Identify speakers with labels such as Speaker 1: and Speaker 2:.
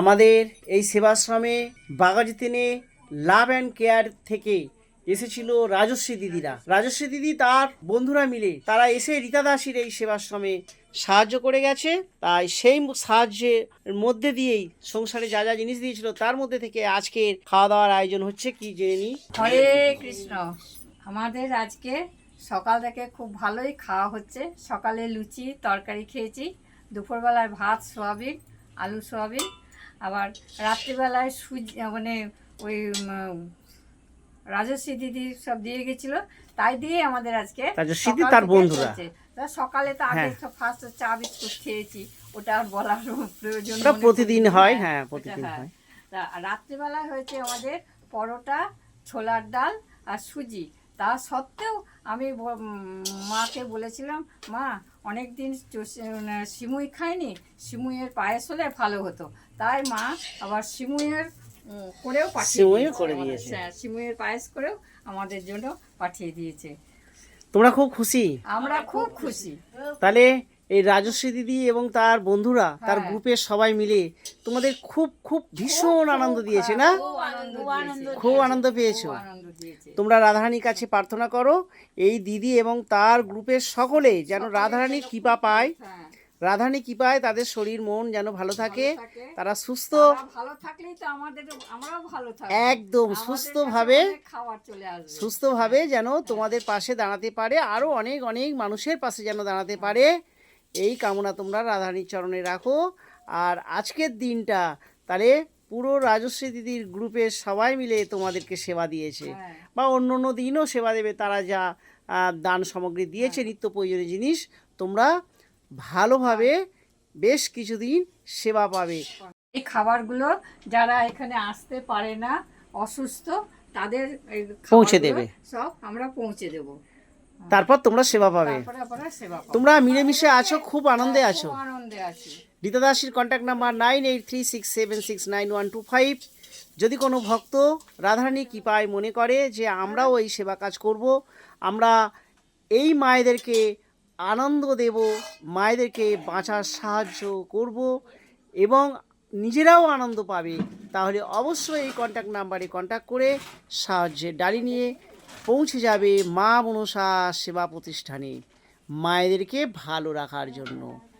Speaker 1: আমাদের এই সেবাশ্রমে বাঘাযতীনে love and care থেকে এসেছিল রাজশ্রী দিদিরা। রাজশ্রী দিদি তার বন্ধুরা মিলে তারা এসে রীতা দাসীর এই সেবাশ্রমে সাহায্য করে গেছে। তাই সেই সাহায্যের মধ্যে দিয়েই সংসারে যা যা জিনিস দিয়েছিল তার মধ্যে থেকে আজকের খাওয়া দাওয়ার আয়োজন হচ্ছে কি জেনে নিই।
Speaker 2: হরে কৃষ্ণ। আমাদের আজকে সকাল থেকে খুব ভালোই খাওয়া হচ্ছে। সকালে লুচি তরকারি খেয়েছি, দুপুরবেলায় ভাত সোয়াবিন আলু সোয়াবিন, আবার রাত্রিবেলায় সুজি মানে ওই রাজশ্রী দিদি সব দিয়ে গেছিল, তাই দিয়ে আমাদের আজকে
Speaker 1: রাজশ্রী
Speaker 2: সকাল
Speaker 1: তার
Speaker 2: থেকে
Speaker 1: বন্ধুরা
Speaker 2: চলছে। তা সকালে তো আগে
Speaker 1: হ্যাঁ।
Speaker 2: ফার্স্ট চা বিস্কুট খেয়েছি, ওটা আর বলার প্রয়োজন
Speaker 1: ওটা
Speaker 2: মনে
Speaker 1: প্রতিদিন
Speaker 2: করিনি।
Speaker 1: হয়,
Speaker 2: হ্যাঁ,
Speaker 1: হ্যাঁ
Speaker 2: ওটা
Speaker 1: প্রতিদিন
Speaker 2: হ্যাঁ।
Speaker 1: হয়।
Speaker 2: তা রাত্রিবেলায় হয়েছে আমাদের পরোটা, ছোলার ডাল আর সুজি। তা সত্ত্বেও আমি মাকে বলেছিলাম, মা অনেক দিন সিমুই খাইনি, সিমুইয়ের পায়েস হলে ভালো হতো। তাই মা আবার সিমুইয়ের করেও পাঠিয়ে
Speaker 1: সিমুইও
Speaker 2: দিয়েছে
Speaker 1: করে
Speaker 2: আমাদের।
Speaker 1: দিয়েছে।
Speaker 2: হ্যাঁ, সিমুইয়ের পায়েস করেও আমাদের জন্য পাঠিয়ে দিয়েছে।
Speaker 1: তোমরা খুব খুশি?
Speaker 2: আমরা খুব খুশি।
Speaker 1: তাহলে এই রাজশ্রী দিদি এবং তার বন্ধুরা তার
Speaker 2: হ্যাঁ।
Speaker 1: গ্রুপের সবাই মিলে তোমাদের খুব খুব ভীষণ আনন্দ দিয়েছে না? খুব আনন্দ পেয়েছো।
Speaker 2: আনন্দ দিয়েছে।
Speaker 1: তোমরা রাধারানীর কাছে প্রার্থনা করো এই দিদি এবং তার গ্রুপের সকলে যেন রাধারানীর কৃপা পায়,
Speaker 2: হ্যাঁ,
Speaker 1: রাধারানী কৃপায় তাদের শরীর মন যেন ভালো থাকে, তারা সুস্থ
Speaker 2: তারা ভালো থাকলেই তো আমরাও ভালো থাকবো।
Speaker 1: একদম
Speaker 2: আমাদের
Speaker 1: সুস্থভাবে
Speaker 2: কাছে অনেক খাবার চলে আসবে।
Speaker 1: সুস্থভাবে যেন তোমাদের পাশে দাঁড়াতে পারে, আরও অনেক অনেক মানুষের পাশে যেন দাঁড়াতে পারে, এই কামনা তোমরা রাধারানীর চরণে রাখো। আর আজকের দিনটা তাহলে পুরো রাজশ্রী দিদির গ্রুপের সবাই মিলে তোমাদেরকে সেবা দিয়েছে,
Speaker 2: হ্যাঁ।
Speaker 1: বা অন্য অন্য দিনও সেবা দেবে। তারা যা দান সামগ্রী দিয়েছে, নিত্য প্রয়োজনীয় জিনিস, তোমরা ভালোভাবে বেশ কিছুদিন সেবা পাবে।
Speaker 2: এই খাবারগুলো যারা এখানে আসতে পারে না, অসুস্থ, তাদের এই
Speaker 1: পৌঁছে
Speaker 2: খাবারগুলো
Speaker 1: দেবে।
Speaker 2: সব আমরা পৌঁছে দেবো।
Speaker 1: তারপর তোমরা সেবা পাবে।
Speaker 2: তারপরে আমরা সেবা পাবো।
Speaker 1: তোমরা মিলেমিশে আছো, খুব আনন্দে আছো।
Speaker 2: খুব আনন্দে আছি।
Speaker 1: রীতা দাসীর কন্ট্যাক্ট নাম্বার 9836769125। যদি কোনো ভক্ত রাধারানী কৃপায় মনে করে যে আমরাও এই সেবা কাজ করব, আমরা এই মায়েদেরকে আনন্দ দেব, মায়েদেরকে বাঁচার সাহায্য করব এবং নিজেরাও আনন্দ পাবে, তাহলে অবশ্যই এই কন্ট্যাক্ট নাম্বারে কন্ট্যাক্ট করে সাহায্যের ডালি নিয়ে পৌঁছে যাবে মা মনসা সেবা প্রতিষ্ঠানে মায়েদেরকে ভালো রাখার জন্য।